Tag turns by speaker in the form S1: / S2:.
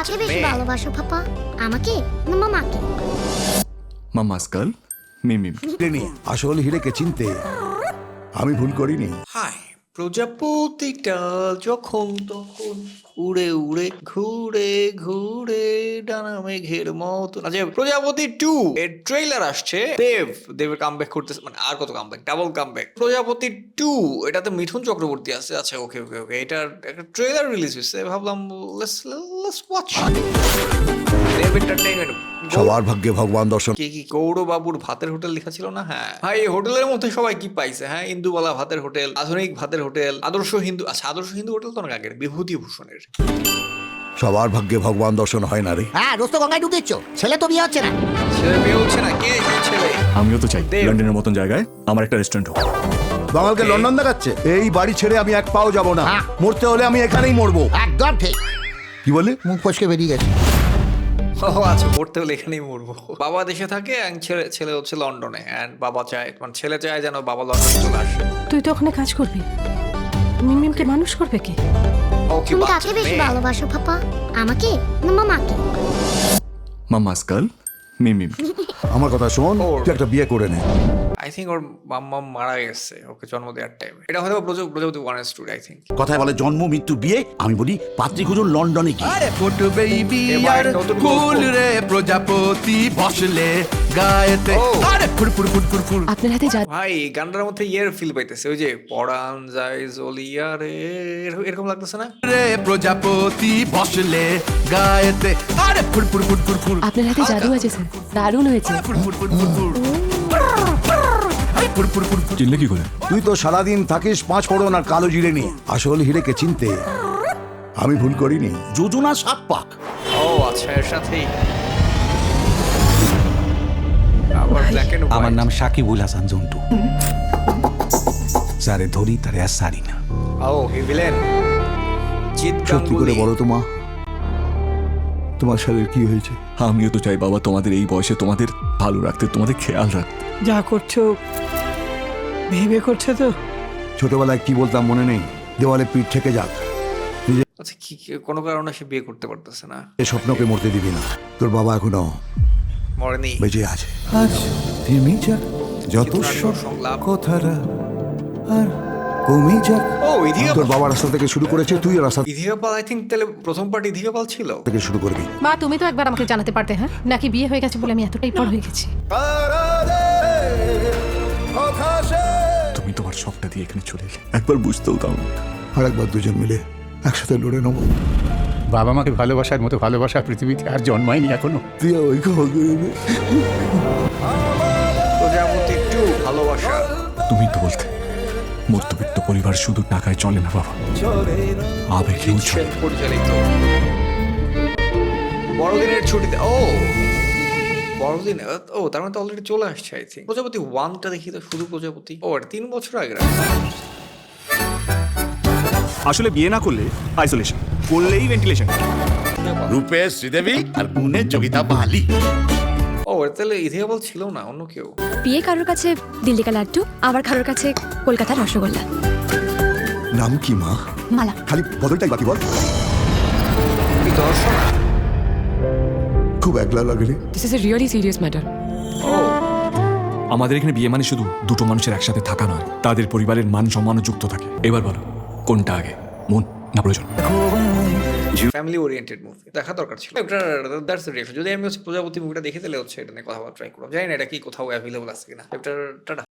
S1: কাকে বেশি ভালোবাসো পাপা, আমাকে না মামাকে?
S2: মামাস গার্ল মিমি।
S3: আসল হিরেকে চিনতে আমি ভুল করিনি।
S4: হাই, প্রজাপতিটা যখন তখন উড়ে উড়ে ঘুরে ঘুরে ডানা মেঘের মতো। আচ্ছা, প্রজাপতি 2 এর ট্রেইলার আসছে। দেবের কামব্যাক করতেছে, মানে আর কত কামব্যাক, ডাবল কামব্যাক। প্রজাপতি 2 এটাতে মিঠুন চক্রবর্তী আছে। আচ্ছা, ওকে ওকে ওকে, এটার একটা ট্রেইলার রিলিজ হয়েছে, ভাবলাম লেটস ওয়াচ। Dev entertainment.
S3: সবার ভাগ্যে ভগবান দর্শন।
S4: কি গৌরবাবুর ভাতের হোটেল লেখা ছিল না? হ্যাঁ ভাই, এই হোটেলের মধ্যে সবাই কি পাইছে? হ্যাঁ, ইন্দুবালা ভাতের হোটেল, আধুনিক ভাতের হোটেল, আদর্শ হিন্দু। আচ্ছা, আদর্শ হিন্দু হোটেল তো অনেক আগের, বিভূতিভূষণের।
S3: সবার ভাগ্যে ভগবান দর্শন হয় না রে।
S5: হ্যাঁ, দোস্ত গঙ্গায় ডুব দিচ্ছ, ছেলে তো বিয়ে হচ্ছে না।
S4: ছেলে মেয়ে হচ্ছে না, কে সেই ছেলে?
S2: আমিও তো চাই
S4: দেব।
S2: লন্ডনের মতন জায়গায় আমার একটা রেস্টুরেন্ট হোক।
S3: বাঙালকে লন্ডন দেখাচ্ছে। এই বাড়ি ছেড়ে আমি এক পাও যাব না।
S5: হ্যাঁ।
S3: মরতে হলে আমি এখানেই মরবো।
S5: একদম ঠিক।
S3: কি বলে?
S5: মুখ ফসকে বেরিয়ে গেছে।
S4: ও আচ্ছা, পড়তে হলে এখানেই মরবো। বাবা দেশে থাকে and ছেলে হচ্ছে লন্ডনে, এন্ড বাবা চায়, মানে ছেলে চায় যেন বাবা লন্ডনে চলে আসে।
S6: তুই তো ওখানে কাজ করবি, মিমিমকে মানুষ করবে কে?
S4: ওকে,
S1: তুমি কাকে বেশি ভালোবাসো পাপা, আমাকে না মামাকে?
S2: মামাস গার্ল মিমি।
S3: আমার কথা শোন, তুই একটা বিয়ে করে নে।
S4: আই থিঙ্ক ওর মাম্মা মারা গেছে ওকে জন্ম দেওয়ার টাইমে। এটা হয়তো প্রজাপতি 1 স্টোরি, আই থিঙ্ক।
S7: কথায় বলে জন্ম মৃত্যু বিয়ে, আমি বলি পাত্রী খুঁজুন লন্ডনে কি।
S8: আরে ফুট বেবি
S4: এবার
S8: আর
S4: নতুন
S8: ফুল
S4: গল্প।
S8: রে প্রজাপতি বসলে গায়েতে।
S4: ও।
S8: আরে foot foot foot foot foot.
S6: আপনার হাতে যা
S4: ভাই, গানটার মধ্যে ইয়ের ফিল পাইতেছে, ওই যে পড়ান যায় জলিয়া রে, এরকম লাগতেছে না?
S8: রে প্রজাপতি বসলে গায়েতে। আরে foot foot foot foot foot.
S6: আপনার হাতে জাদু আছে স্যার, দারুণ হয়েছে।
S8: Foot foot foot foot foot. আরে ফুট ফুট ফুট ফুট।
S2: চিনলে কি করে?
S3: তুই তো সারাদিন থাকিস 5 ফোড়ন আর কালো জিরে নিয়ে। আসল হিরেকে চিনতে আমি ভুল করিনি।
S7: যোজনা 7 পাক।
S4: ও আচ্ছা, এর সাথেই আবার ব্ল্যাক এন্ড
S9: আমার নাম সাকিবুল হাসান জন্টু। যারে ধরি তারে আর সারি না।
S4: ও হি ভিলেন জিৎ
S3: সত্যি করে
S4: গাঙ্গুলি।
S3: বলো তো মা, তোমার শালের কি হয়েছে?
S2: আমিও তো চাই বাবা তোমাদের এই বয়সে তোমাদের ভালো রাখতে, তোমাদের খেয়াল রাখতে।
S10: যা করছো ভেবে করছো তো?
S3: ছোটবেলায় কি বলতাম মনে নেই? দেওয়ালে পিঠ থেকে যাক,
S4: আচ্ছা, কি কোনো কারণে সে বিয়ে করতে পারতেছে না?
S3: এ স্বপ্নকে মরতে দিবি না। তোর বাবা এখনো
S4: মরেনি।
S3: বেঁচে আছে।
S9: আজ থেমে যাক যত
S4: চিত্রাঙ্গর সংলাপ।
S9: কথারা আর কমে যাক।
S4: ও ইধিকা
S3: তোর বাবা রাস্তা থেকে শুরু করেছে, তুই রাস্তা
S4: ইধিকা পাল, আই থিঙ্ক তাহলে প্রথম পার্ট ইধিকা পাল ছিল।
S3: থেকে শুরু করবি।
S6: মা, তুমি তো একবার আমাকে জানাতে পারতে, হ্যাঁ? নাকি বিয়ে হয়ে গেছে বলে আমি এতটাই পর হয়ে গেছি?
S2: তুমি তোমার সবটা দিয়ে এখানে চলে এলে, একবার বুঝতেও দাও না।
S3: আর একবার দুজন মিলে একসাথে লড়ে নেবো।
S9: বাবা মাকে ভালোবাসার মতো ভালোবাসা পৃথিবীতে আর জন্মায়নি এখনো।
S3: তুই ওই খবর করবি।
S4: প্রজাপতি 2 ভালোবাসা।
S2: তুমি তো বলতে মধ্যবিত্ত পরিবার শুধু টাকায় চলে না বাবা, আবেগেও চলে।
S4: সেন পরিচালিত। বড়দিনের ছুটিতে, ও বড়দিন, ও তার মানে তো অলরেডি চলে আসছে আই থিঙ্ক। প্রজাপতি 1টা দেখি তো, শুধু প্রজাপতি। ও এটা 3 বছর আগে।
S2: আসলে বিয়ে না করলে আইসোলেশন, করলেই ভেন্টিলেশন।
S7: রূপে শ্রীদেবী আর গুণে যোগিতা বালি।
S4: ও এটা তাহলে ইধিকা পাল ছিল না, অন্য কেউ।
S11: বিয়ে কারোর কাছে দিল্লি কা লাড্ডু, আবার কারোর কাছে কলকাতার রসগোল্লা।
S3: নাম কি মা?
S11: মালা।
S3: খালি বদলটাই বাকি বল।
S4: কি দর্শন।
S3: খুব একলা লাগলে।
S6: This is a really serious matter.
S4: ও
S2: আমাদের এখানে বিয়ে মানে শুধু দুটো মানুষের একসাথে থাকা নয়, তাদের পরিবারের মান সম্মানও যুক্ত থাকে। এবার বলো কোনটা আগে, মন না প্রয়োজন?
S4: ফ্যামিলি ওরিয়েন্টেড মুভি দেখা দরকার ছিল। That's the reaction. যদি আমি হচ্ছে প্রজাপতি মুভিটা দেখে তাহলে হচ্ছে এটা নিয়ে কথা বলা ট্রাই করব। জানি না এটা কি কোথাও অ্যাভেলেবল আছে কিনা। এটা